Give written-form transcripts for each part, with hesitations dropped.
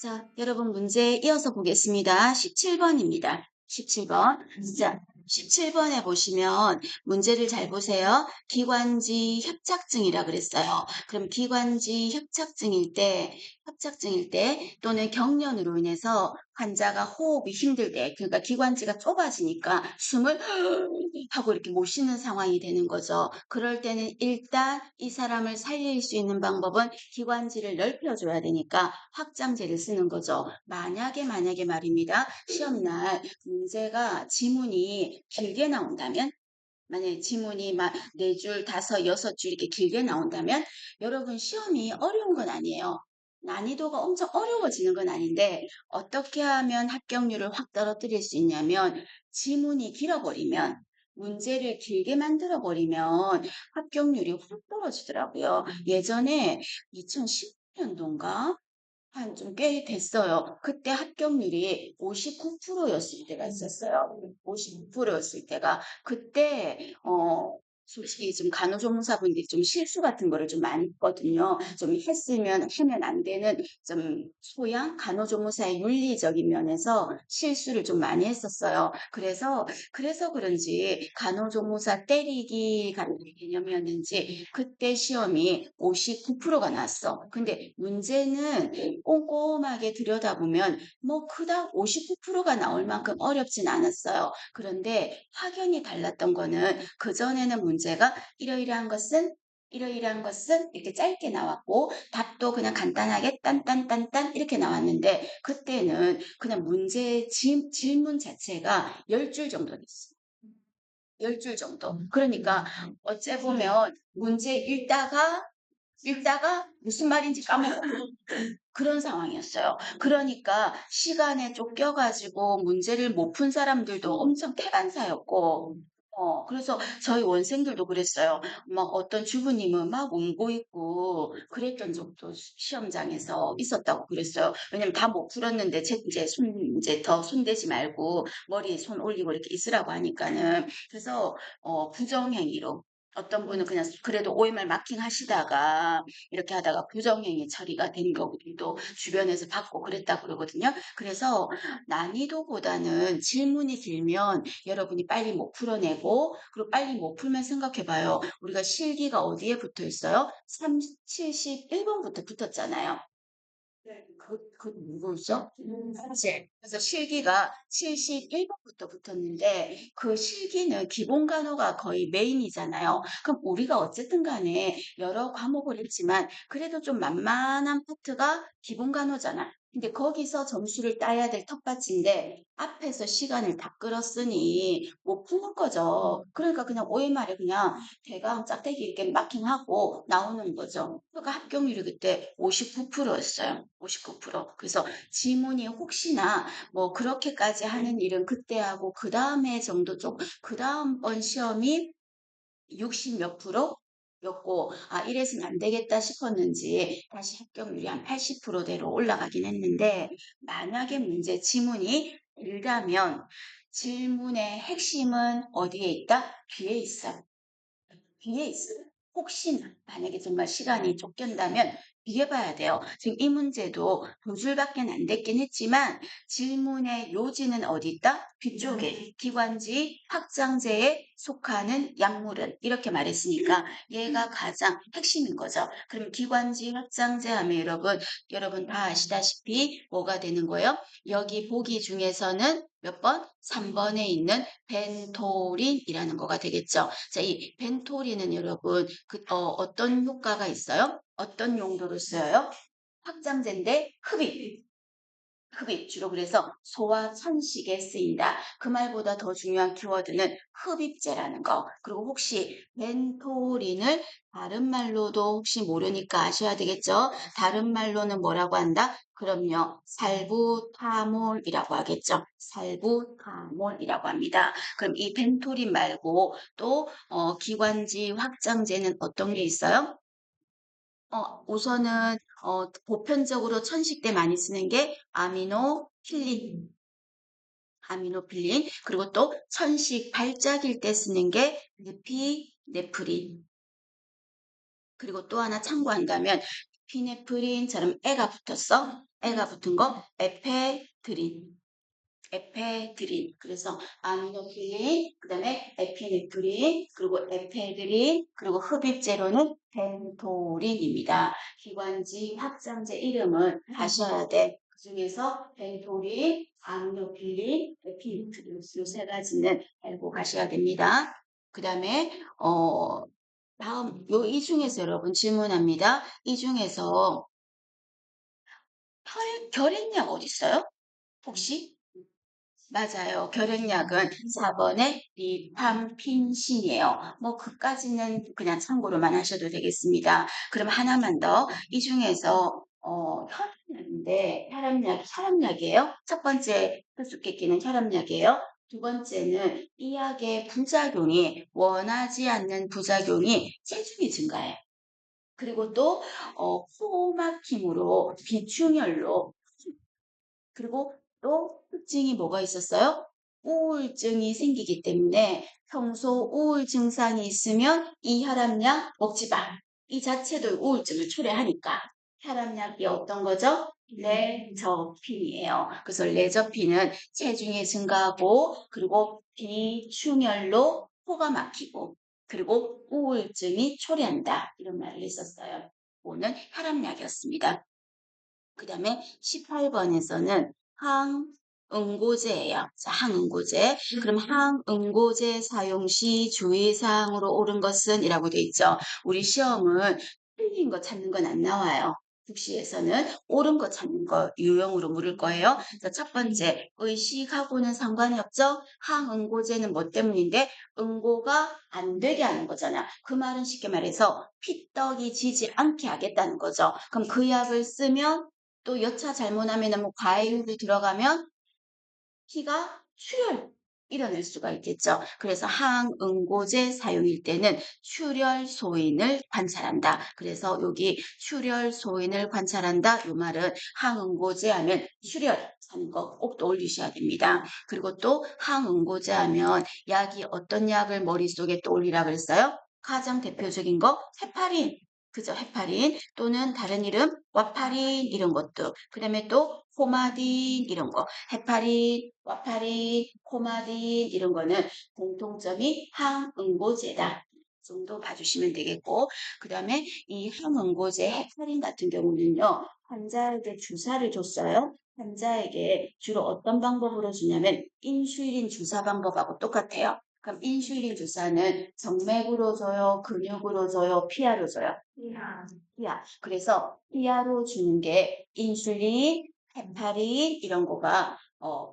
자, 여러분 문제 이어서 보겠습니다. 17번입니다. 17번. 자, 17번에 보시면 문제를 잘 보세요. 기관지 협착증이라 그랬어요. 그럼 기관지 협착증일 때 또는 경련으로 인해서 환자가 호흡이 힘들 때, 그러니까 기관지가 좁아지니까 숨을 하고 이렇게 못 쉬는 상황이 되는 거죠. 그럴 때는 일단 이 사람을 살릴 수 있는 방법은 기관지를 넓혀줘야 되니까 확장제를 쓰는 거죠. 만약에 말입니다. 시험날 문제가 지문이 길게 나온다면 만약에 지문이 막 4줄, 5, 6줄 이렇게 길게 나온다면 여러분 시험이 어려운 건 아니에요. 난이도가 엄청 어려워지는 건 아닌데 어떻게 하면 합격률을 확 떨어뜨릴 수 있냐면 지문이 길어버리면 문제를 길게 만들어버리면 합격률이 확 떨어지더라고요. 예전에 2010년도인가? 한 좀 꽤 됐어요. 그때 합격률이 59%였을 때가 있었어요. 59%였을 때가. 그때, 솔직히 좀 간호조무사분들이 좀 실수 같은 거를 좀 많이 했거든요. 좀 하면 안 되는 좀 간호조무사의 윤리적인 면에서 실수를 좀 많이 했었어요. 그래서 그런지 간호조무사 때리기 같은 개념이었는지 그때 시험이 59%가 났어. 근데 문제는 꼼꼼하게 들여다보면 뭐 그닥 59%가 나올 만큼 어렵진 않았어요. 그런데 확연히 달랐던 거는 그전에는 문제가 이러이러한 것은 이렇게 짧게 나왔고 답도 그냥 간단하게 딴딴딴딴 이렇게 나왔는데 그때는 그냥 질문 자체가 10줄 정도 됐어요. 10줄 정도. 그러니까 어째 보면 문제 읽다가 무슨 말인지 까먹고 그런 상황이었어요. 그러니까 시간에 쫓겨가지고 문제를 못 푼 사람들도 엄청 태반사였고, 그래서 저희 원생들도 그랬어요. 막 어떤 주부님은 막 울고 있고 그랬던 적도 시험장에서 있었다고 그랬어요. 왜냐면 다 못 풀었는데 이제 더 손대지 말고 머리에 손 올리고 이렇게 있으라고 하니까는. 그래서, 부정행위로 어떤 분은 그냥 그래도 OMR 마킹 하시다가 이렇게 하다가 부정행위 처리가 된 경우도 주변에서 받고 그랬다고 그러거든요. 그래서 난이도보다는 질문이 길면 여러분이 빨리 못 풀어내고 그리고 빨리 못 풀면 생각해봐요. 우리가 실기가 어디에 붙어 있어요? 71번부터 붙었잖아요. 누구죠? 그치? 그래서 실기가 71번부터 붙었는데 그 실기는 기본 간호가 거의 메인이잖아요. 그럼 우리가 어쨌든 간에 여러 과목을 했지만 그래도 좀 만만한 파트가 기본 간호잖아. 근데 거기서 점수를 따야 될 텃밭인데 앞에서 시간을 다 끌었으니 못 푸는 거죠. 그러니까 그냥 OMR에 그냥 대강 짝대기 이렇게 마킹하고 나오는 거죠. 그러니까 합격률이 그때 59%였어요. 59%. 그래서 지문이 혹시나 뭐 그렇게까지 하는 일은 그때 하고 그 다음에 정도 그 다음번 시험이 60 몇 였고, 이래서는 안 되겠다 싶었는지 다시 합격률이 한 80%대로 올라가긴 했는데, 만약에 문제 지문이 길다면 질문의 핵심은 어디에 있다? 뒤에 있어. 뒤에 있어요. 혹시나 만약에 정말 시간이 쫓긴다면 뒤에 봐야 돼요. 지금 이 문제도 2줄밖에 안 됐긴 했지만 질문의 요지는 어디 있다? 뒤쪽에 기관지 확장제에 속하는 약물은 이렇게 말했으니까 얘가 가장 핵심인 거죠. 그럼 기관지 확장제 하면 여러분 다 아시다시피 뭐가 되는 거예요? 여기 보기 중에서는 몇 번? 3번에 있는 벤토린이라는 거가 되겠죠. 자, 이 벤토린은 여러분 어떤 효과가 있어요? 어떤 용도로 쓰여요? 확장제인데 흡입 주로 그래서 소화 천식에 쓰인다. 그 말보다 더 중요한 키워드는 흡입제라는 거. 그리고 혹시 벤토린을 다른 말로도 혹시 모르니까 아셔야 되겠죠? 다른 말로는 뭐라고 한다? 그럼요. 살부타몰이라고 하겠죠. 살부타몰이라고 합니다. 그럼 이 벤토린 말고 또 기관지 확장제는 어떤 게 있어요? 우선은 보편적으로 천식 때 많이 쓰는 게 아미노필린, 그리고 또 천식 발작일 때 쓰는 게 에피네프린, 그리고 또 하나 참고한다면 피네프린처럼 애가 붙었어. 에가 붙은 거 에페드린. 에페드린. 그래서 아미노필린, 그다음에 에피네프린, 그리고 에페드린, 그리고 흡입제로는 벤토린입니다. 기관지 확장제 이름은 하셔야 돼. 그중에서 벤토린, 아미노필린, 에피네프린 이 세 가지는 알고 가셔야 됩니다. 그다음에 다음 이 중에서 여러분 질문합니다. 이 중에서 결핵약 어디 있어요? 혹시? 맞아요. 결핵약은 4번에 리팜핀신이에요. 뭐 그까지는 그냥 참고로만 하셔도 되겠습니다. 그럼 하나만 더. 이 중에서 혈압약인데 혈압약이에요. 첫 번째 수수께끼는 혈압약이에요. 두 번째는 이 약의 부작용이 원하지 않는 부작용이 체중이 증가해요. 그리고 또 코 막힘으로 비충혈로 그리고 또 특징이 뭐가 있었어요? 우울증이 생기기 때문에 평소 우울 증상이 있으면 이 혈압약 먹지 마. 이 자체도 우울증을 초래하니까 혈압약이 어떤 거죠? 레저핀이에요. 그래서 레저핀은 체중이 증가하고 그리고 비충혈로 코가 막히고 그리고 우울증이 초래한다. 이런 말을 했었어요. 오늘 혈압약이었습니다. 그 다음에 18번에서는 항응고제예요. 자, 항응고제. 그럼 항응고제 사용 시 주의사항으로 옳은 것은 이라고 돼 있죠. 우리 시험은 틀린 거 찾는 건 안 나와요. 국시에서는 옳은 거 찾는 거 유형으로 물을 거예요. 자, 첫 번째, 의식하고는 상관이 없죠? 항응고제는 뭐 때문인데? 응고가 안 되게 하는 거잖아. 그 말은 쉽게 말해서 피떡이 지지 않게 하겠다는 거죠. 그럼 그 약을 쓰면 또 여차 잘못하면 뭐 과잉도 들어가면 피가 출혈 일어날 수가 있겠죠. 그래서 항응고제 사용일 때는 출혈 소인을 관찰한다. 그래서 여기 출혈 소인을 관찰한다. 이 말은 항응고제 하면 출혈 하는 거 꼭 떠올리셔야 됩니다. 그리고 또 항응고제 하면 약이 어떤 약을 머릿속에 떠올리라 그랬어요? 가장 대표적인 거 헤파린. 그죠? 헤파린 또는 다른 이름 와파린 이런 것도 그 다음에 또 포마딘 이런 거 헤파린, 와파린, 포마딘 이런 거는 공통점이 항응고제다. 정도 봐주시면 되겠고 그 다음에 이 항응고제 헤파린 같은 경우는요 환자에게 주사를 줬어요. 환자에게 주로 어떤 방법으로 주냐면 인슐린 주사 방법하고 똑같아요. 그럼 인슐린 주사는 정맥으로 줘요, 근육으로 줘요, 피하로 줘요. 피하. 그래서 피하로 주는 게 인슐린, 헤파린 이런 거가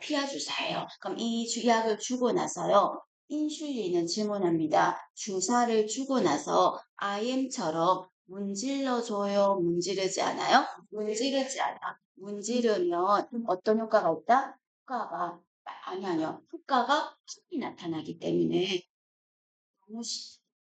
피하 주사예요. 그럼 이 약을 주고 나서요. 인슐린은 질문합니다. 주사를 주고 나서 IM처럼 문질러 줘요, 문지르지 않아요? 문지르지 않아. 문지르면 어떤 효과가 있다? 효과가 아니요. 효과가 빨리 나타나기 때문에 너무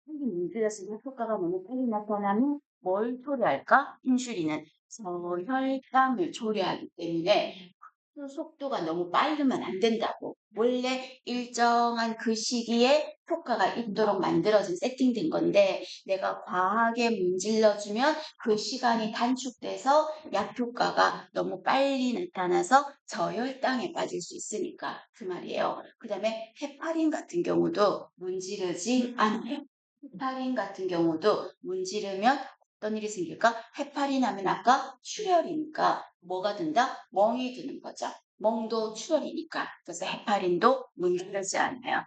빨리 문질렀으면 효과가 너무 빨리 나타나면 뭘 초래할까? 인슐린은 저혈감을 초래하기 때문에 그 속도가 너무 빠르면 안 된다고. 원래 일정한 그 시기에 효과가 있도록 만들어진 세팅된 건데 내가 과하게 문질러주면 그 시간이 단축돼서 약 효과가 너무 빨리 나타나서 저혈당에 빠질 수 있으니까 그 말이에요. 그 다음에 헤파린 같은 경우도 문지르지 않아요. 헤파린 같은 경우도 문지르면 어떤 일이 생길까? 헤파린 하면 아까 출혈이니까 뭐가 든다? 멍이 드는 거죠. 멍도 출혈이니까. 그래서 헤파린도 문지르지 않아요.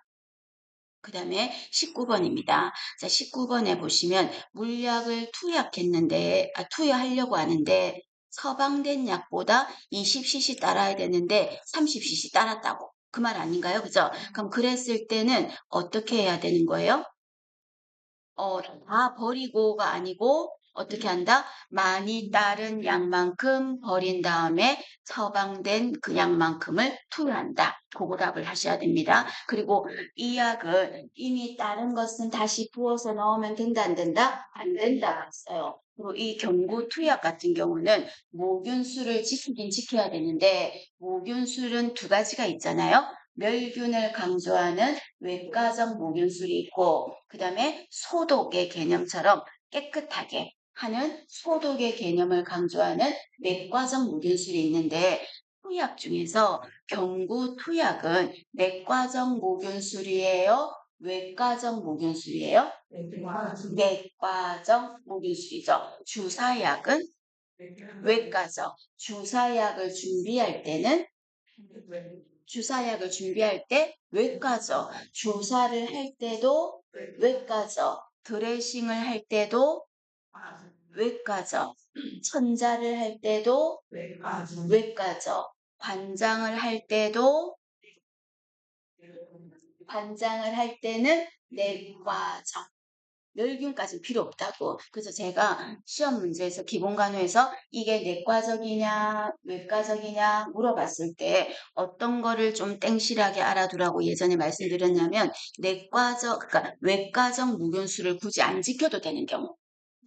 그 다음에 19번입니다. 자, 19번에 보시면 물약을 투여하려고 하는데 처방된 약보다 20cc 따라야 되는데 30cc 따랐다고. 그 말 아닌가요? 그죠? 그럼 그랬을 때는 어떻게 해야 되는 거예요? 다 버리고가 아니고 어떻게 한다? 많이 따른 양만큼 버린 다음에 처방된 그 양만큼을 투여한다. 그거 답을 하셔야 됩니다. 그리고 이 약을 이미 따른 것은 다시 부어서 넣으면 된다, 안 된다? 안 된다고 했어요. 그리고 이 경구 투약 같은 경우는 모균수를 지키긴 지켜야 되는데 모균술은 두 가지가 있잖아요. 멸균을 강조하는 외과적 모균술이 있고 그 다음에 소독의 개념처럼 깨끗하게 하는 소독의 개념을 강조하는 내과적 모균술이 있는데 투약 중에서 경구 투약은 내과적 모균술이에요? 외과적 모균술이에요? 내과적 모균술이죠. 주사약은 외과적. 주사약을 준비할 때 외과적. 주사를 할 때도 외과적. 드레싱을 할 때도 외과적. 천자를 할 때도 외과적. 관장을 할 때는 내과적. 멸균까지 필요 없다고. 그래서 제가 시험 문제에서 기본간호에서 이게 내과적이냐 외과적이냐 물어봤을 때 어떤 거를 좀 땡실하게 알아두라고 예전에 말씀드렸냐면 그러니까 외과적 무균수를 굳이 안 지켜도 되는 경우.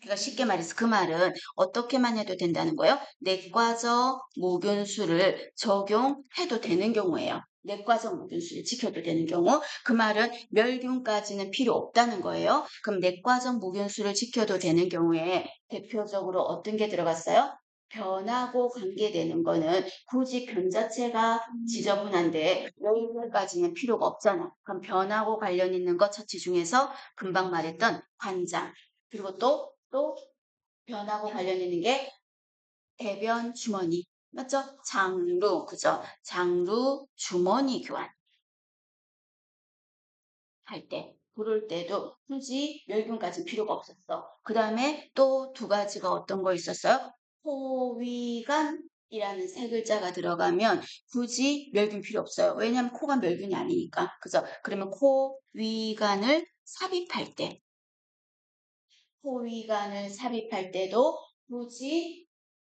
그러니까 쉽게 말해서 그 말은 어떻게만 해도 된다는 거예요. 내과적 모균수를 적용해도 되는 경우예요. 내과적 모균수를 지켜도 되는 경우 그 말은 멸균까지는 필요 없다는 거예요. 그럼 내과적 모균수를 지켜도 되는 경우에 대표적으로 어떤 게 들어갔어요? 변하고 관계되는 거는 굳이 변 자체가 지저분한데 멸균까지는 필요가 없잖아. 그럼 변하고 관련 있는 것 처치 중에서 금방 말했던 관장 그리고 또 변하고 관련 있는 게 대변 주머니. 맞죠? 장루, 그죠? 장루 주머니 교환 할 때. 그럴 때도 굳이 멸균까지 필요가 없었어. 그 다음에 또 두 가지가 어떤 거 있었어요? 코위간이라는 세 글자가 들어가면 굳이 멸균 필요 없어요. 왜냐하면 코가 멸균이 아니니까. 그죠? 그러면 코위간을 삽입할 때 호위관을 삽입할 때도 굳이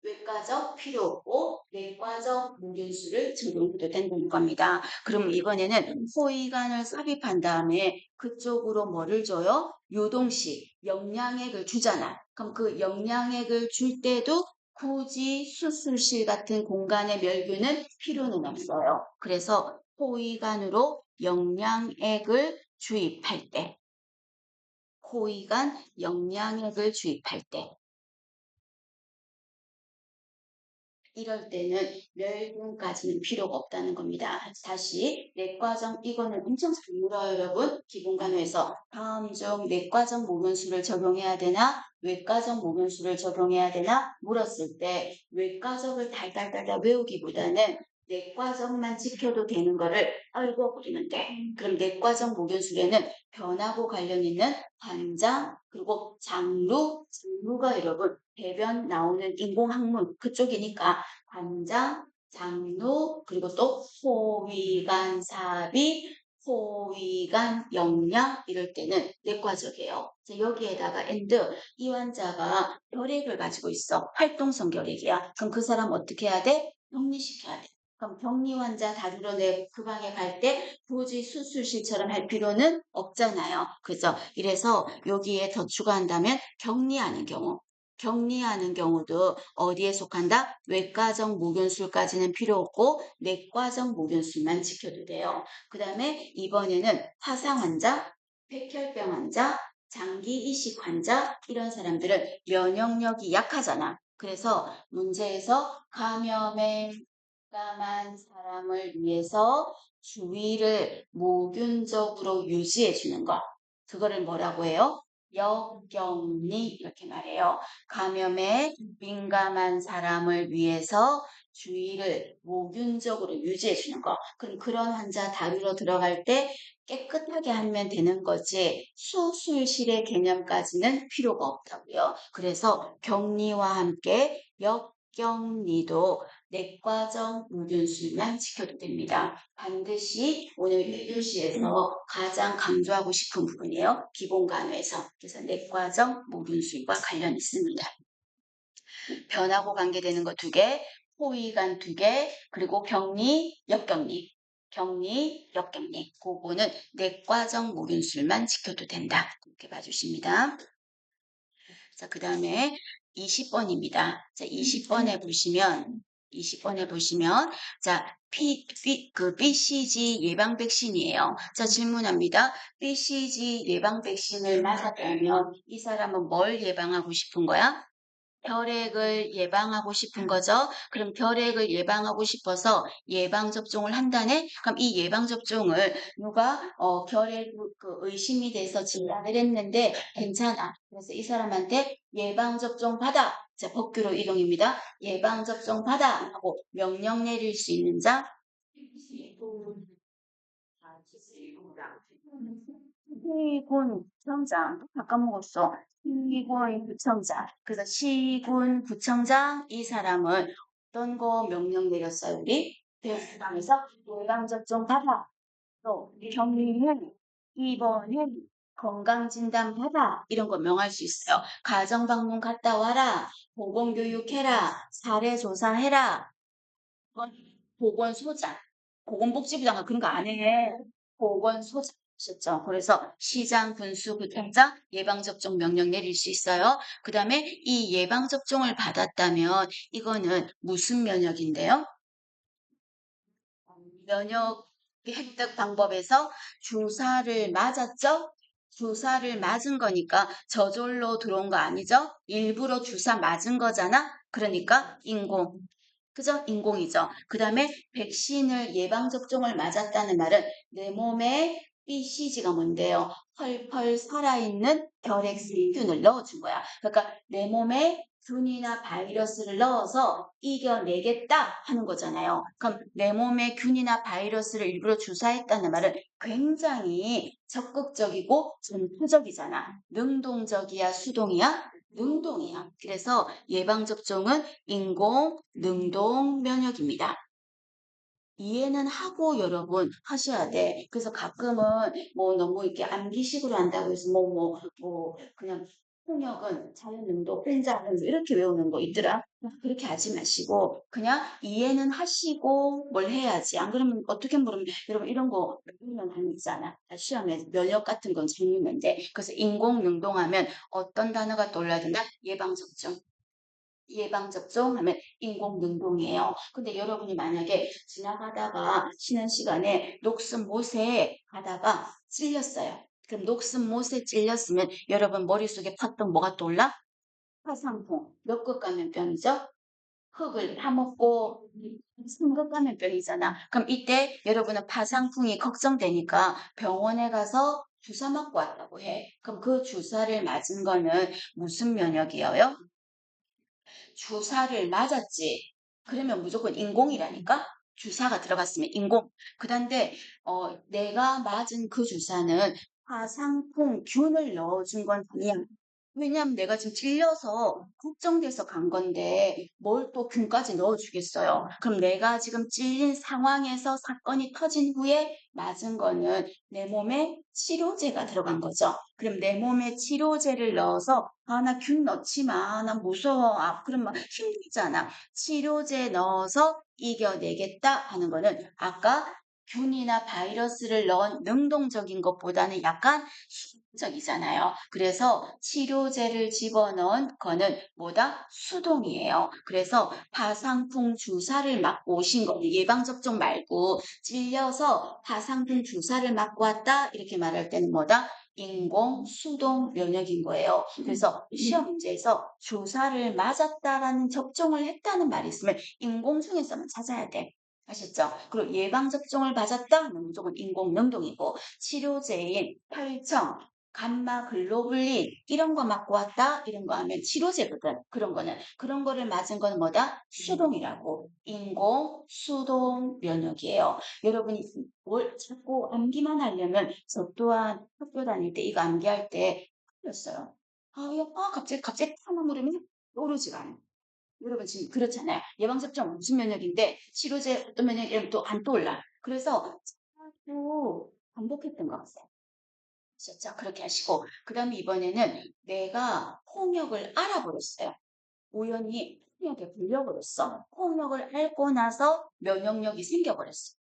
외과적 필요 없고 내과적 무균수를 적용해도 된다는 겁니다. 그럼 이번에는 호위관을 삽입한 다음에 그쪽으로 뭐를 줘요? 요동식 영양액을 주잖아. 그럼 그 영양액을 줄 때도 굳이 수술실 같은 공간의 멸균은 필요는 없어요. 그래서 호위관으로 영양액을 주입할 때 호위간 영양액을 주입할 때 이럴 때는 멸균까지는 필요가 없다는 겁니다. 다시 내과적 이거는 엄청 잘 물어요 여러분. 기본간호에서 다음 중 내과적 모균수를 적용해야 되나 외과적 모균수를 적용해야 되나 물었을 때 외과적을 달달달달 외우기보다는 내과적만 지켜도 되는 거를 알고 버리면 돼. 그럼 내과적 모균술에는 변하고 관련 있는 관장 그리고 장루가 여러분 배변 나오는 인공항문 그쪽이니까 관장, 장루 그리고 또 호위간 삽입, 호위간 영양 이럴 때는 내과적이에요. 여기에다가 이 환자가 결핵을 가지고 있어. 활동성 결핵이야. 그럼 그 사람 어떻게 해야 돼? 격리시켜야 돼. 그럼 격리 환자 다루러 내 그 방에 갈 때 굳이 수술실처럼 할 필요는 없잖아요. 그죠? 이래서 여기에 더 추가한다면 격리하는 경우도 어디에 속한다? 외과적 모균술까지는 필요 없고 내과적 모균술만 지켜도 돼요. 그 다음에 이번에는 화상 환자, 백혈병 환자, 장기 이식 환자 이런 사람들은 면역력이 약하잖아. 그래서 문제에서 감염에 민감한 사람을 위해서 주의를 모균적으로 유지해 주는 것. 그거를 뭐라고 해요? 역격리 이렇게 말해요. 감염에 민감한 사람을 위해서 주의를 모균적으로 유지해 주는 거. 그럼 그런 환자 다루러 들어갈 때 깨끗하게 하면 되는 거지 수술실의 개념까지는 필요가 없다고요. 그래서 격리와 함께 역격리도 내과적 무균술만 지켜도 됩니다. 반드시 오늘 1교시에서 가장 강조하고 싶은 부분이에요. 기본간호에서. 그래서 내과적 무균술과 관련 있습니다. 변하고 관계되는 거 2개, 호위간 2개, 그리고 격리, 역격리. 격리, 역격리. 그거는 내과적 무균술만 지켜도 된다. 이렇게 봐주십니다. 자, 그 다음에 20번입니다. 자, 20번에 보시면, 자, BCG 예방 백신이에요. 자, 질문합니다. BCG 예방 백신을 맞았다면 이 사람은 뭘 예방하고 싶은 거야? 결핵을 예방하고 싶은 거죠. 그럼 결핵을 예방하고 싶어서 예방접종을 한다네? 그럼 이 예방접종을 누가 결핵 의심이 돼서 진단을 했는데 괜찮아. 그래서 이 사람한테 예방접종 받아. 자, 법규로 이동입니다. 예방접종 받아 하고 명령 내릴 수 있는 자. 시군 구청장 아까 먹었어. 시군 구청장. 그래서 시군 구청장 이 사람은 어떤 거 명령 내렸어요? 우리 대학에서 예방접종 받아. 또 격리는 입원은 건강진단 받아. 이런 거 명할 수 있어요. 가정방문 갔다 와라. 보건교육해라. 사례조사해라. 보건소장. 보건복지부장은 그런 거 안 해. 보건소장. 셨죠. 그래서 시장, 군수, 구청장 예방접종 명령 내릴 수 있어요. 그 다음에 이 예방접종을 받았다면 이거는 무슨 면역인데요? 면역 획득 방법에서 주사를 맞았죠? 주사를 맞은 거니까 저절로 들어온 거 아니죠? 일부러 주사 맞은 거잖아? 그러니까 인공. 그죠? 인공이죠. 그 다음에 백신을 예방접종을 맞았다는 말은 내 몸에 BCG가 뭔데요? 펄펄 살아있는 결핵세균을 넣어준 거야. 그러니까 내 몸에 균이나 바이러스를 넣어서 이겨내겠다 하는 거잖아요. 그럼 내 몸에 균이나 바이러스를 일부러 주사했다는 말은 굉장히 적극적이고 전투적이잖아. 능동적이야, 수동이야? 능동이야. 그래서 예방접종은 인공 능동 면역입니다. 이해는 하고 여러분 하셔야 돼. 그래서 가끔은 뭐 너무 이렇게 암기식으로 한다고 해서 그냥 폭력은 자연능동, 혼자는 이렇게 외우는 거 있더라. 그렇게 하지 마시고 그냥 이해는 하시고 뭘 해야지. 안 그러면 어떻게 모르면 여러분 이런 거 외우면 안 있잖아. 시험에 면역 같은 건 재밌는데 그래서 인공 능동하면 어떤 단어가 떠올라야 된다? 예방접종. 예방접종 하면 인공능동이에요. 근데 여러분이 만약에 지나가다가 쉬는 시간에 녹슨못에 가다가 찔렸어요. 그럼 녹슨못에 찔렸으면 여러분 머릿속에 팠던 뭐가 떠올라? 화상풍. 몇 급 감염병이죠? 흙을 파먹고 승급 감염병이잖아. 그럼 이때 여러분은 파상풍이 걱정되니까 병원에 가서 주사 맞고 왔다고 해. 그럼 그 주사를 맞은 거는 무슨 면역이에요? 주사를 맞았지. 그러면 무조건 인공이라니까? 주사가 들어갔으면 인공. 그런데 내가 맞은 그 주사는 화상풍균을 넣어준 건 아니야. 왜냐면 내가 지금 찔려서 걱정돼서 간 건데 뭘 또 균까지 넣어주겠어요. 그럼 내가 지금 찔린 상황에서 사건이 터진 후에 맞은 거는 내 몸에 치료제가 들어간 거죠. 그럼 내 몸에 치료제를 넣어서 아, 나 균 넣지 마. 나 무서워. 아, 그럼 막 힘들잖아. 치료제 넣어서 이겨내겠다 하는 거는 아까 균이나 바이러스를 넣은 능동적인 것보다는 약간 수동적이잖아요. 그래서 치료제를 집어넣은 거는 뭐다? 수동이에요. 그래서 파상풍 주사를 맞고 오신 거 예방접종 말고 찔려서 파상풍 주사를 맞고 왔다 이렇게 말할 때는 뭐다? 인공 수동 면역인 거예요. 그래서 시험 문제에서 주사를 맞았다라는 접종을 했다는 말이 있으면 인공 중에서만 찾아야 돼. 아셨죠? 그리고 예방접종을 맞았다 하면 무조건 인공능동이고 치료제인 혈청, 감마 글로불린 이런 거 맞고 왔다 이런 거 하면 치료제거든. 그런 거는 그런 거를 맞은 거는 뭐다? 수동이라고. 인공 수동 면역이에요. 여러분이 뭘 자꾸 암기만 하려면 저 또한 학교 다닐 때 이거 암기할 때 틀렸어요. 갑자기 하나 물으면 오르지가 않아. 여러분 지금 그렇잖아요. 예방접종 무슨 면역인데 치료제 어떤 면역이라면 또 안 떠올라. 그래서 자꾸 반복했던 것 같아요. 아셨죠? 그렇게 하시고 그 다음에 이번에는 내가 폭력을 알아버렸어요. 우연히 폭력에 걸려버렸어. 폭력을 앓고 나서 면역력이 생겨버렸어.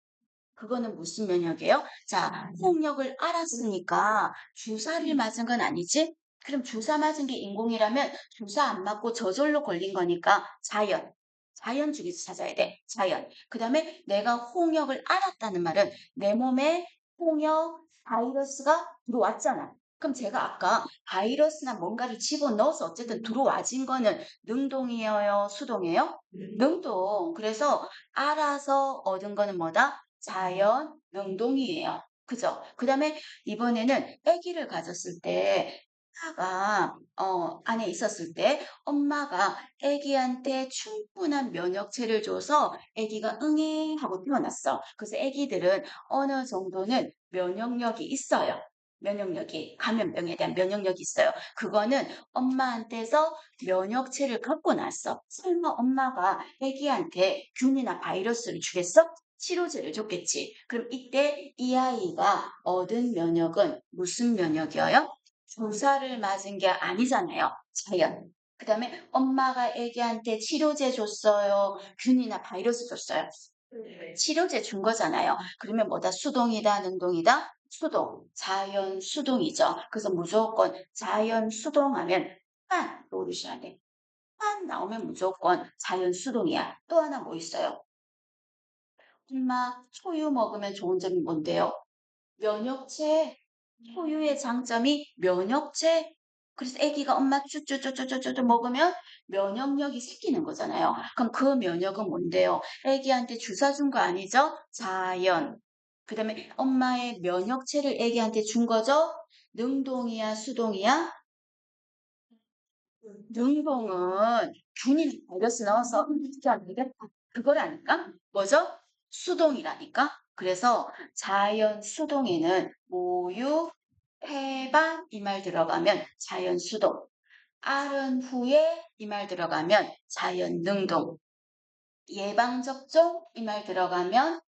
그거는 무슨 면역이에요? 자, 폭력을 알았으니까 주사를 맞은 건 아니지? 그럼 주사 맞은 게 인공이라면 주사 안 맞고 저절로 걸린 거니까 자연. 자연 중에서 찾아야 돼. 자연. 그 다음에 내가 홍역을 알았다는 말은 내 몸에 홍역 바이러스가 들어왔잖아. 그럼 제가 아까 바이러스나 뭔가를 집어넣어서 어쨌든 들어와진 거는 능동이에요, 수동이에요? 능동. 그래서 알아서 얻은 거는 뭐다? 자연 능동이에요. 그죠? 그 다음에 이번에는 아기를 가졌을 때 아가 안에 있었을 때 엄마가 아기한테 충분한 면역체를 줘서 아기가 응애 하고 태어났어. 그래서 아기들은 어느 정도는 면역력이 있어요. 면역력이 감염병에 대한 면역력이 있어요. 그거는 엄마한테서 면역체를 갖고 났어. 설마 엄마가 아기한테 균이나 바이러스를 주겠어? 치료제를 줬겠지. 그럼 이때 이 아이가 얻은 면역은 무슨 면역이에요? 주사를 맞은 게 아니잖아요. 자연. 그 다음에 엄마가 아기한테 치료제 줬어요. 균이나 바이러스 줬어요. 치료제 준 거잖아요. 그러면 뭐다? 수동이다, 능동이다? 수동. 자연 수동이죠. 그래서 무조건 자연 수동하면 한 떠오르셔야 돼. 한 나오면 무조건 자연 수동이야. 또 하나 뭐 있어요? 엄마 초유 먹으면 좋은 점이 뭔데요? 면역체. 초유의 장점이 면역체. 그래서 아기가 엄마 쭈쭈쭈쭈쭈쭈 먹으면 면역력이 생기는 거잖아요. 그럼 그 면역은 뭔데요? 아기한테 주사 준 거 아니죠? 자연. 그다음에 엄마의 면역체를 아기한테 준 거죠? 능동이야, 수동이야? 능동은 균이 바이러스 넣어서 그거라니까? 뭐죠? 수동이라니까? 그래서 자연 수동에는 모유, 해방 이 말 들어가면 자연 수동, 앓은 후에 이 말 들어가면 자연 능동, 예방접종 이 말 들어가면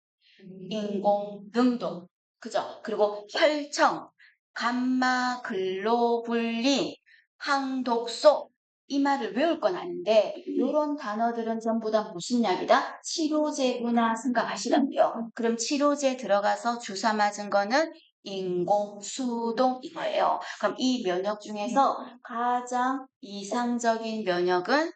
인공 능동. 그죠? 그리고 혈청, 감마 글로불린, 항독소 이 말을 외울 건 아닌데 이런 단어들은 전부 다 무슨 약이다? 치료제구나 생각하시라고요. 그럼 치료제 들어가서 주사 맞은 거는 인공수동 이거예요. 그럼 이 면역 중에서 가장 이상적인 면역은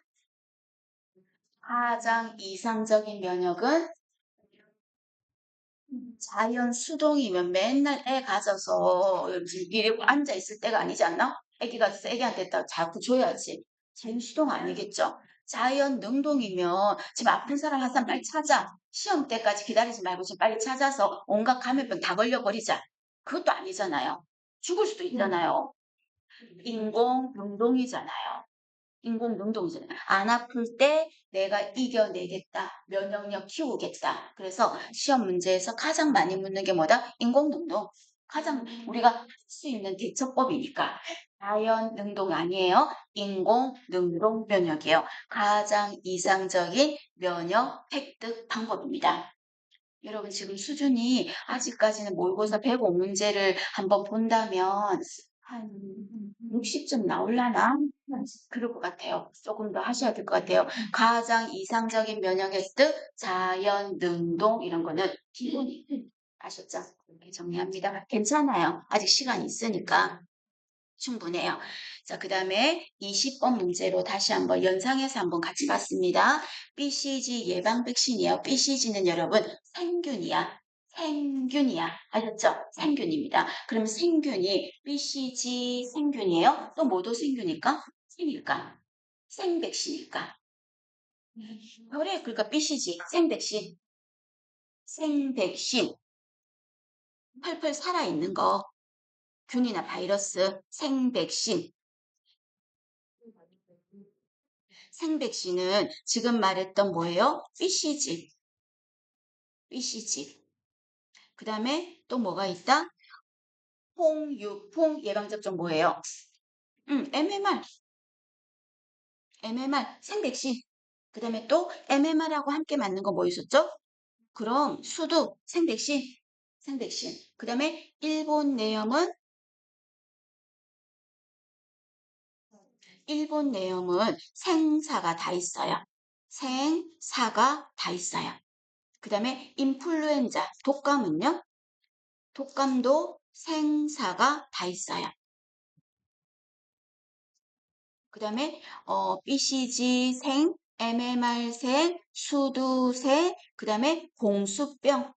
자연 수동이면 맨날 애 가져서 이러고 앉아 있을 때가 아니지 않나? 애기 가져서 애기한테 딱 자꾸 줘야지. 자연 수동 아니겠죠? 자연 능동이면 지금 아픈 사람 한 사람 빨리 찾아. 시험 때까지 기다리지 말고 지금 빨리 찾아서 온갖 감염병 다 걸려버리자. 그것도 아니잖아요. 죽을 수도 있잖아요. 인공 능동이잖아요. 인공능동이잖아요. 안 아플 때 내가 이겨내겠다. 면역력 키우겠다. 그래서 시험 문제에서 가장 많이 묻는 게 뭐다? 인공능동. 가장 우리가 할 수 있는 대처법이니까. 자연 능동 아니에요. 인공능동 면역이에요. 가장 이상적인 면역 획득 방법입니다. 여러분 지금 수준이 아직까지는 모의고사 105문제를 한번 본다면 한 60점 나올라나? 그럴 것 같아요. 조금 더 하셔야 될 것 같아요. 가장 이상적인 면역 획득, 자연 능동 이런 거는 기본이 아셨죠? 이렇게 정리합니다. 괜찮아요. 아직 시간이 있으니까. 충분해요. 자, 그 다음에 20번 문제로 다시 한번 연상해서 한번 같이 봤습니다. BCG 예방 백신이에요. BCG는 여러분 생균이야. 생균이야. 아셨죠? 생균입니다. 그럼 생균이 BCG 생균이에요? 또 뭐도 생균일까? 생일까? 생백신일까? 그래, 그러니까 BCG 생백신. 생백신. 펄펄 살아있는 거. 균이나 바이러스 생백신. 생백신은 지금 말했던 뭐예요? BCG. BCG. 그 다음에 또 뭐가 있다? 홍유풍 예방접종 뭐예요? MMR. MMR 생백신. 그 다음에 또 MMR하고 함께 맞는 거 뭐 있었죠? 그럼 수두 생백신. 생백신. 그 다음에 일본 내염은 생사가 다 있어요. 생사가 다 있어요. 그 다음에 인플루엔자 독감은요? 독감도 생사가 다 있어요. 그 다음에 BCG 생, MMR 생, 수두 생, 그 다음에 공수병.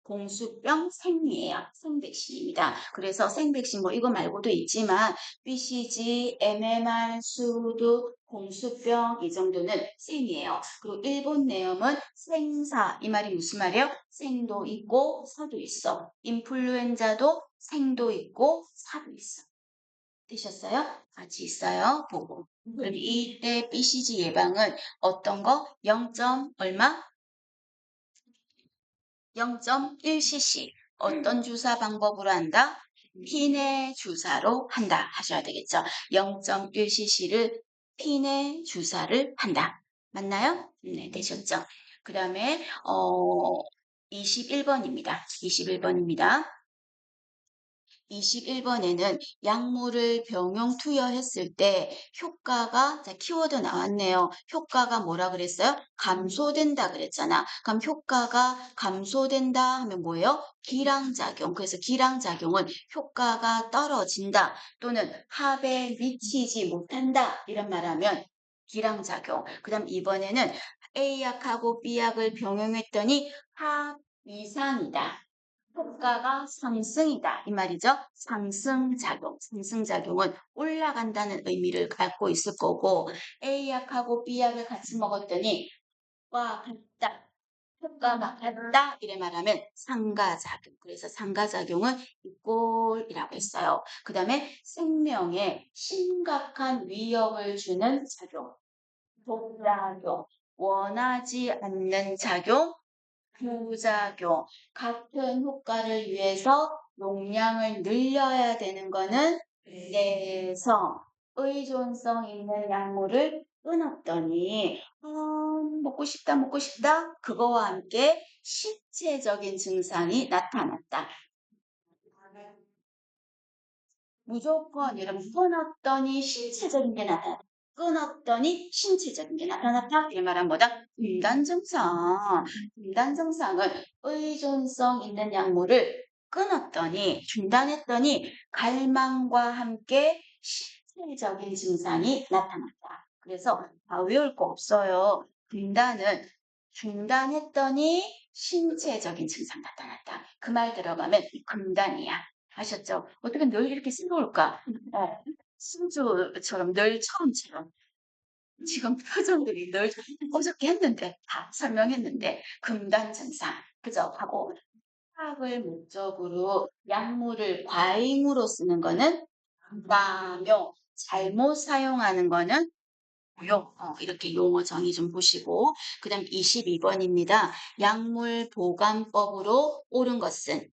공수병 생리예요. 생백신입니다. 그래서 생백신 뭐 이거 말고도 있지만 BCG, MMR, 수두, 공수병 이 정도는 생이에요. 그리고 일본 내염은 생사 이 말이 무슨 말이에요? 생도 있고 사도 있어. 인플루엔자도 생도 있고 사도 있어. 되셨어요? 같이 있어요. 보고. 그럼 이때 BCG 예방은 어떤 거? 0. 얼마? 0.1cc. 어떤 주사 방법으로 한다? 피내 주사로 한다 하셔야 되겠죠. 0.1cc를 피내 주사를 한다. 맞나요? 네, 되셨죠? 그 다음에 21번입니다. 21번입니다. 21번에는 약물을 병용 투여했을 때 효과가, 자, 키워드 나왔네요. 효과가 뭐라 그랬어요? 감소된다 그랬잖아. 그럼 효과가 감소된다 하면 뭐예요? 기량작용. 그래서 기량작용은 효과가 떨어진다 또는 합에 미치지 못한다 이런 말하면 기량작용. 그 다음 이번에는 A약하고 B약을 병용했더니 합 이상이다. 효과가 상승이다. 이 말이죠. 상승작용. 상승작용은 올라간다는 의미를 갖고 있을 거고 A약하고 B약을 같이 먹었더니 와 같다. 효과가 같다. 이래 말하면 상가작용. 그래서 상가작용은 이꼴이라고 했어요. 그 다음에 생명에 심각한 위협을 주는 작용. 독작용. 원하지 않는 작용. 부작용, 같은 효과를 위해서 용량을 늘려야 되는 거는 내성, 의존성 있는 약물을 끊었더니 먹고 싶다 그거와 함께 신체적인 증상이 나타났다. 무조건 여러분 끊었더니 신체적인 게 나타났다. 끊었더니 신체적인 게 나타났다. 이 말은 뭐다? 금단 증상. 금단 증상은 의존성 있는 약물을 끊었더니 중단했더니 갈망과 함께 신체적인 증상이 나타났다. 그래서 외울 거 없어요. 금단은 중단했더니 신체적인 증상 나타났다. 그 말 들어가면 금단이야. 아셨죠? 어떻게 늘 이렇게 싱거울까? 순주처럼 늘 처음처럼. 지금 표정들이 늘 어저께 했는데, 다 설명했는데, 금단 증상. 그죠? 하고, 화학을 목적으로 약물을 과잉으로 쓰는 거는 남용, 잘못 사용하는 거는 용, 이렇게 용어 정의 좀 보시고, 그 다음 22번입니다. 약물 보관법으로 옳은 것은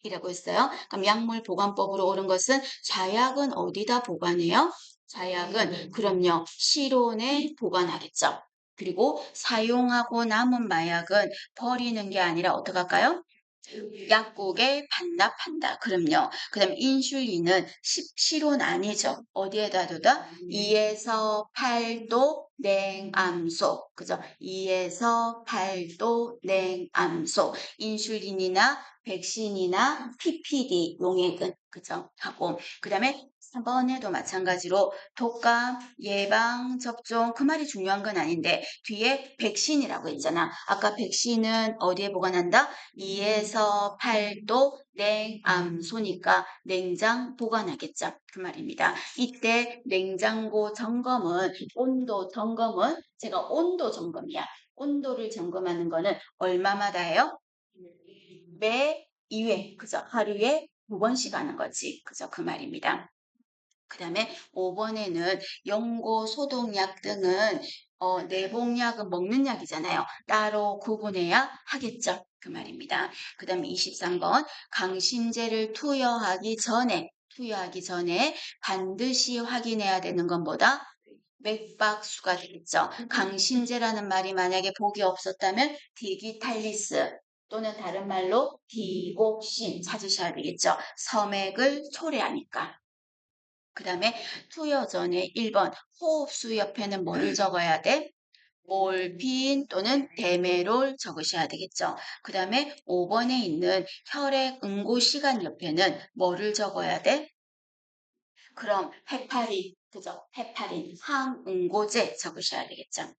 이라고 했어요. 그럼 약물 보관법으로 옳은 것은 자약은 어디다 보관해요? 자약은 그럼요. 실온에 보관하겠죠. 그리고 사용하고 남은 마약은 버리는 게 아니라 어떻게 할까요? 약국에 반납한다. 그럼요. 그 다음에 인슐린은 실온 아니죠. 어디에다 둬다? 2에서 8도 냉암소. 그죠? 2에서 8도 냉암소. 인슐린이나 백신이나 PPD 용액은 그죠? 하고 그 다음에 3번에도 마찬가지로 독감, 예방, 접종 그 말이 중요한 건 아닌데 뒤에 백신이라고 했잖아. 아까 백신은 어디에 보관한다? 2에서 8도 냉암소니까 냉장 보관하겠죠. 그 말입니다. 이때 냉장고 점검은 온도 점검은 제가 온도 점검이야. 온도를 점검하는 거는 얼마마다 해요? 매 2회, 그죠? 하루에 2번씩 하는 거지. 그죠? 그 말입니다. 그 다음에 5번에는 연고, 소독약 등은 내복약은 먹는 약이잖아요. 따로 구분해야 하겠죠. 그 말입니다. 그 다음에 23번 강신제를 투여하기 전에 반드시 확인해야 되는 건 뭐다? 맥박수가 되겠죠. 강신제라는 말이 만약에 복이 없었다면 디기탈리스 또는 다른 말로 디옥신 찾으셔야 되겠죠. 섬액을 초래하니까. 그 다음에 투여 전에 1번 호흡수 옆에는 뭐를 적어야 돼? 몰핀 또는 데메롤 적으셔야 되겠죠. 그 다음에 5번에 있는 혈액 응고 시간 옆에는 뭐를 적어야 돼? 그럼 헤파린, 그죠? 헤파린, 항응고제 적으셔야 되겠죠.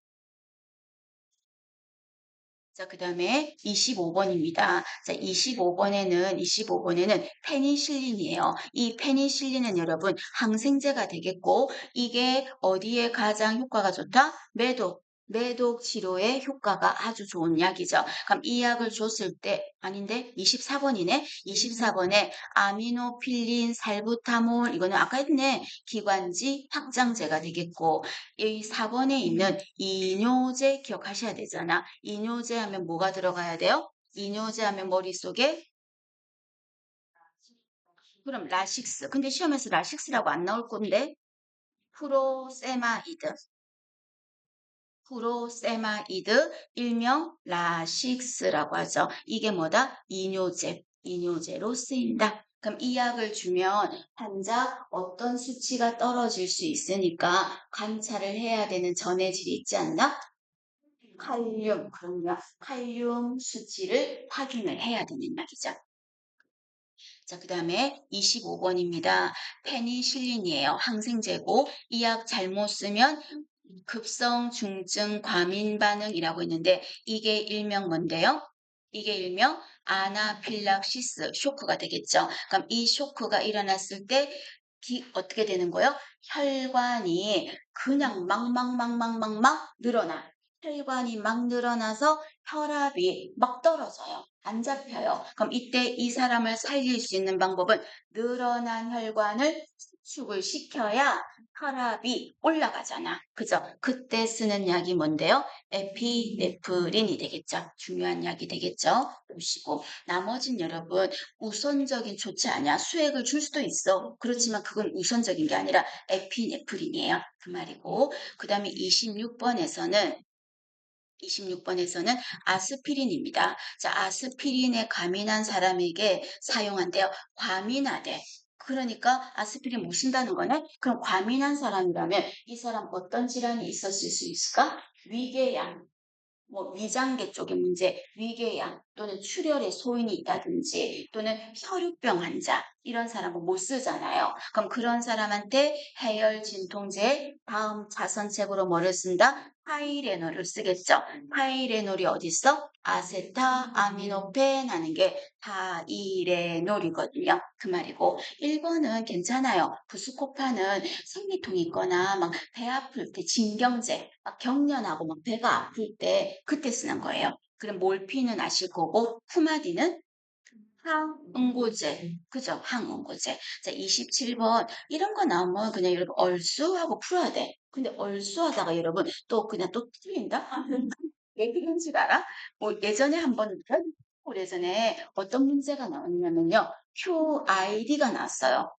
자, 그다음에 25번입니다. 자, 25번에는 페니실린이에요. 이 페니실린은 여러분 항생제가 되겠고 이게 어디에 가장 효과가 좋다? 매독 치료에 효과가 아주 좋은 약이죠. 그럼 이 약을 줬을 때 아닌데 24번이네. 24번에 아미노필린, 살부타몰 이거는 아까 했네. 기관지 확장제가 되겠고 이 4번에 있는 이뇨제 기억하셔야 되잖아. 이뇨제 하면 뭐가 들어가야 돼요? 이뇨제 하면 머릿속에 그럼 라식스. 근데 시험에서 라식스라고 안 나올 건데 프로세마이드. 프로세마이드 일명 라식스라고 하죠. 이게 뭐다? 이뇨제로 쓰인다. 그럼 이 약을 주면 환자 어떤 수치가 떨어질 수 있으니까 관찰을 해야 되는 전해질이 있지 않나? 그럼요. 칼륨 수치를 확인을 해야 되는 약이죠. 자, 그 다음에 25번입니다. 페니실린이에요. 항생제고 이 약 잘못 쓰면 급성 중증 과민 반응이라고 있는데 이게 일명 뭔데요? 이게 일명 아나필락시스 쇼크가 되겠죠. 그럼 이 쇼크가 일어났을 때 어떻게 되는 거예요? 혈관이 그냥 막 늘어나. 혈관이 막 늘어나서 혈압이 막 떨어져요. 안 잡혀요. 그럼 이때 이 사람을 살릴 수 있는 방법은 늘어난 혈관을 수축을 시켜야 혈압이 올라가잖아. 그죠? 그때 쓰는 약이 뭔데요? 에피네프린이 되겠죠. 중요한 약이 되겠죠. 보시고 나머진 여러분 우선적인 조치 아니야. 수액을 줄 수도 있어. 그렇지만 그건 우선적인 게 아니라 에피네프린이에요. 그 말이고 그 다음에 26번에서는 아스피린입니다. 자, 아스피린에 과민한 사람에게 사용한대요. 과민하대. 그러니까 아스피린 못 쓴다는 거네? 그럼 과민한 사람이라면 이 사람 어떤 질환이 있었을 수 있을까? 위궤양, 뭐 위장계 쪽의 문제, 위궤양 또는 출혈의 소인이 있다든지 또는 혈유병 환자 이런 사람은 못 쓰잖아요. 그럼 그런 사람한테 해열 진통제 다음 자선책으로 뭐를 쓴다? 파이레놀을 쓰겠죠. 파이레놀이 어디 있어? 아세타 아미노펜 하는 게 파이레놀이거든요. 그 말이고 1번은 괜찮아요. 부스코파는 생리통이 있거나 막 배 아플 때 진경제 막 경련하고 막 배가 아플 때 그때 쓰는 거예요. 그럼 몰피는 아실 거고 후마디는 항응고제. 그죠? 항응고제. 자, 27번. 이런 거 나오면 그냥 여러분 얼쑤하고 풀어야 돼. 근데 얼쑤하다가 여러분 또 그냥 또 틀린다? 왜 그런 줄 알아? 뭐 예전에 한번 예전에 어떤 문제가 나왔냐면요. QID가 나왔어요.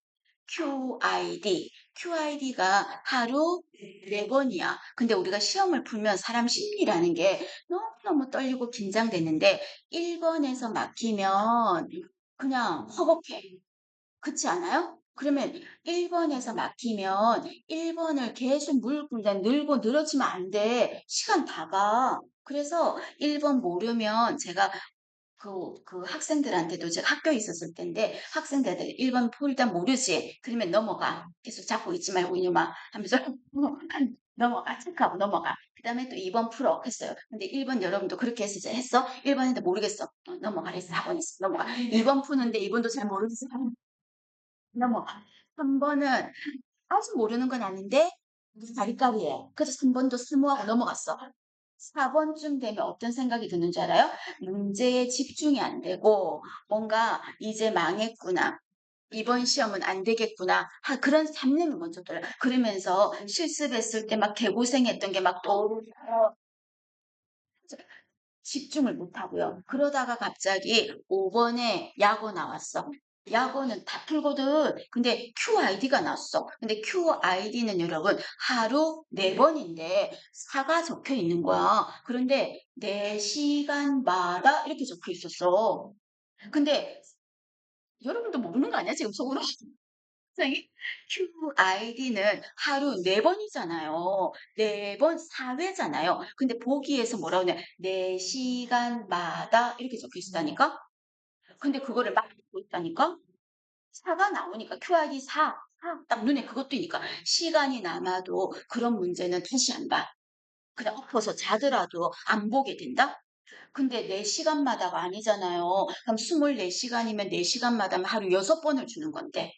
QID가 하루 4번이야. 근데 우리가 시험을 풀면 사람 심리라는 게 너무너무 떨리고 긴장되는데 1번에서 막히면 그냥 허겁해. 그렇지 않아요? 그러면 1번에서 막히면 1번을 계속 물고 늘고 늘어지면 안 돼. 시간 다 가. 그래서 1번 모르면 제가 그 학생들한테도 제가 학교에 있었을 텐데 학생들한테 1번 폴더 모르지? 그러면 넘어가. 계속 잡고 있지 말고 이놈아 하면서 넘어가. 체크하고 넘어가. 그 다음에 또 2번 풀어 했어요. 근데 1번 여러분도 그렇게 했어? 1번인데 모르겠어. 넘어가랬어. 학원 있어. 넘어가. 2번 푸는데 2번도 잘 모르겠어. 넘어가. 3번은 아직 모르는 건 아닌데 아리까리해. 그래서 3번도 스무하고 넘어갔어. 4번쯤 되면 어떤 생각이 드는 줄 알아요? 문제에 집중이 안 되고 뭔가 이제 망했구나. 이번 시험은 안 되겠구나. 그런 잡념이 먼저 들어요. 그러면서 실습했을 때 막 개고생했던 게 막 떠오르고 집중을 못 하고요. 그러다가 갑자기 5번에 약어 나왔어. 약어는 다 풀거든. 근데 QID가 나왔어. 근데 QID는 여러분 하루 4번인데 4가 적혀 있는 거야. 그런데 4시간마다 이렇게 적혀 있었어. 근데 여러분도 모르는 거 아니야? 지금 속으로? 선생님, QID는 하루 4번이잖아요. 4번 4회잖아요. 근데 보기에서 뭐라고 하냐? 4시간마다 이렇게 적혀 있다니까? 근데 그거를 막 읽고 있다니까? 4가 나오니까 QID 4. 딱 눈에 그것 뜨니까 시간이 남아도 그런 문제는 다시 안 봐. 그냥 엎어서 자더라도 안 보게 된다? 근데 4시간마다가 아니잖아요. 그럼 24시간이면 4시간마다 하루 6번을 주는 건데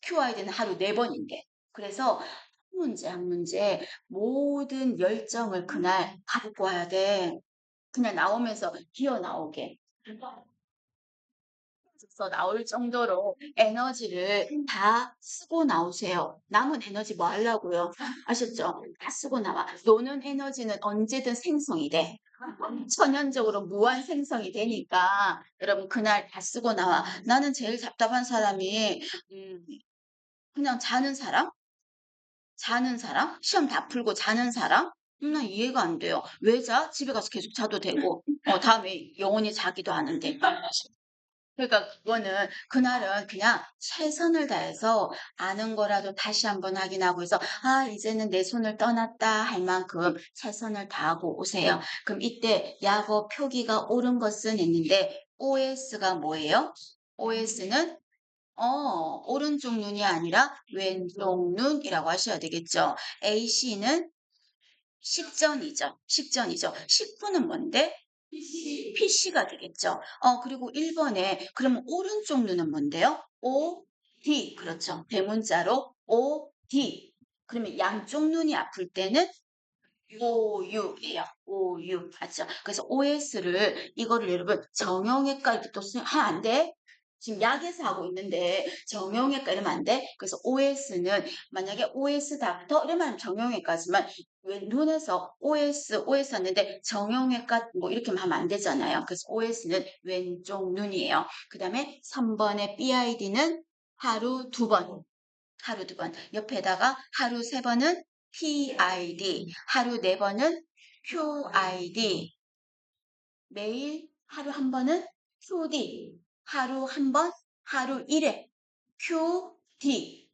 QID는 하루 4번인데. 그래서 한 문제 한 문제 모든 열정을 그날 갖고 와야 돼. 그냥 나오면서 기어 나오게. 서 나올 정도로 에너지를 다 쓰고 나오세요. 남은 에너지 뭐 하려고요? 아셨죠? 다 쓰고 나와. 노는 에너지는 언제든 생성이 돼. 천연적으로 무한 생성이 되니까 여러분 그날 다 쓰고 나와. 나는 제일 답답한 사람이 그냥 자는 사람? 자는 사람? 시험 다 풀고 자는 사람? 나 이해가 안 돼요. 왜 자? 집에 가서 계속 자도 되고, 다음에 영원히 자기도 하는데. 그러니까 그거는 그날은 그냥 최선을 다해서 아는 거라도 다시 한번 확인하고 해서 아 이제는 내 손을 떠났다 할 만큼 최선을 다하고 오세요. 그럼 이때 약어 표기가 옳은 것은 했는데 OS가 뭐예요? OS는 오른쪽 눈이 아니라 왼쪽 눈이라고 하셔야 되겠죠. AC는 식전이죠. 식전이죠. 식후는 뭔데? PC가 되겠죠. 그리고 1번에 그러면 오른쪽 눈은 뭔데요? O, D. 그렇죠. 대문자로 O, D. 그러면 양쪽 눈이 아플 때는 OU예요. OU. 맞죠? 그래서 OS를 이거를 여러분 정형외과 이렇게 또 하면 안 돼? 지금 약에서 하고 있는데 정형외과 이러면 안 돼? 그래서 OS는 만약에 OS 닥터 이러면 정형외과지만 왜 눈에서 OS 하는데 정형외과 뭐 이렇게 하면 안 되잖아요. 그래서 OS는 왼쪽 눈이에요. 그 다음에 3번의 BID는 하루 2번. 하루 2번. 옆에다가 하루 3번은 PID, 하루 4번은 QID, 매일 하루 한 번은 QD, 하루 한 번, 하루 1회 QD,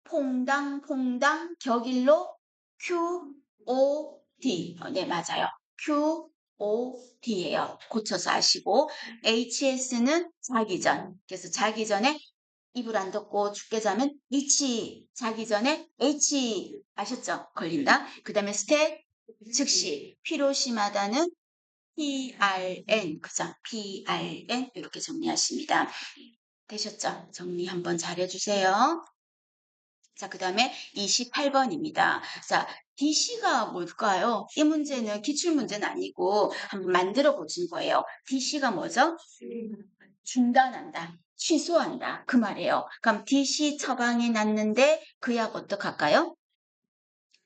퐁당퐁당 격일로 QOD. 네, 맞아요. QOD예요. 고쳐서 아시고 HS는 자기 전. 그래서 자기 전에 이불 안 덮고 죽게 자면 H 자기 전에 H 아셨죠? 걸린다. 그 다음에 스텝 즉시 피로심하다는 PRN 그죠? PRN 이렇게 정리하십니다. 되셨죠? 정리 한번 잘 해주세요. 자, 그 다음에 28번입니다. 자, DC가 뭘까요? 이 문제는 기출문제는 아니고 한번 만들어 보신 거예요. DC가 뭐죠? 중단한다, 취소한다 그 말이에요. 그럼 DC 처방이 났는데 그 약 어떡할까요?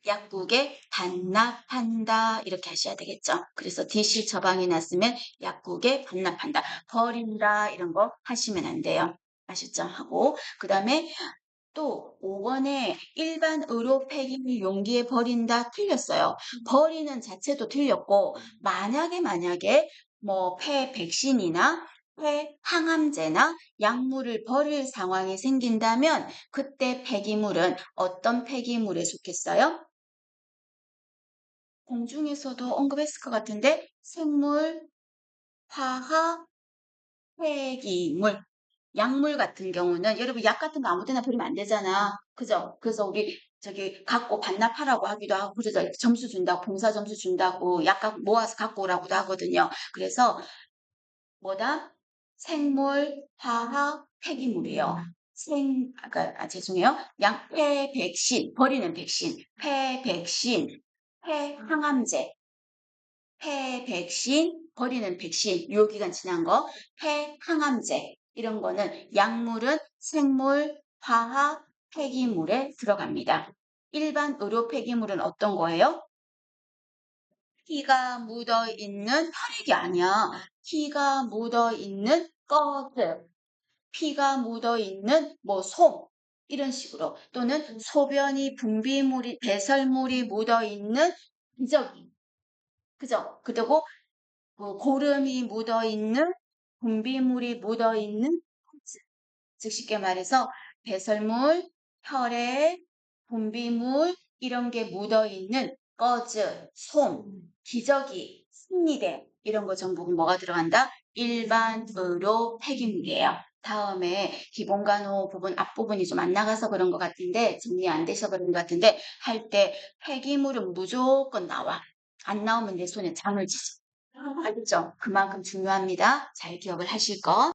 약국에 반납한다 이렇게 하셔야 되겠죠. 그래서 DC 처방이 났으면 약국에 반납한다. 버린다 이런 거 하시면 안 돼요. 아셨죠? 하고 그 다음에 또 5번에 일반 의료 폐기물 용기에 버린다 틀렸어요. 버리는 자체도 틀렸고 만약에 뭐 폐 백신이나 폐 항암제나 약물을 버릴 상황이 생긴다면 그때 폐기물은 어떤 폐기물에 속했어요? 공중에서도 언급했을 것 같은데 생물, 화학, 폐기물, 약물 같은 경우는 여러분 약 같은 거 아무 데나 버리면 안 되잖아. 그죠? 그래서 우리 저기 갖고 반납하라고 하기도 하고 그래서 점수 준다고 봉사 점수 준다고 모아서 갖고 오라고도 하거든요. 그래서 뭐다? 생물, 화학, 폐기물이에요. 죄송해요. 폐 백신, 버리는 백신, 폐 백신, 폐 항암제, 폐 백신, 버리는 백신, 유효기간 지난 거, 폐 항암제, 이런 거는 약물은 생물, 화학, 폐기물에 들어갑니다. 일반 의료 폐기물은 어떤 거예요? 피가 묻어 있는 혈액이 아니야. 피가 묻어 있는 꺼즈, 피가 묻어 있는 뭐 솜, 이런 식으로 또는 소변이 분비물이 배설물이 묻어 있는 기저귀, 그죠? 그리고 고름이 묻어 있는 분비물이 묻어 있는 콘츠. 즉 쉽게 말해서 배설물, 혈액, 분비물 이런 게 묻어 있는 꺼즈, 솜, 기저귀, 생리대 이런 거 전부 뭐가 들어간다? 일반 의료 폐기물이에요. 다음에 기본간호 부분 앞부분이 좀 안 나가서 그런 것 같은데 정리 안 되셔 그런 것 같은데 할 때 폐기물은 무조건 나와. 안 나오면 내 손에 장을 치죠. 알겠죠? 그만큼 중요합니다. 잘 기억을 하실 거.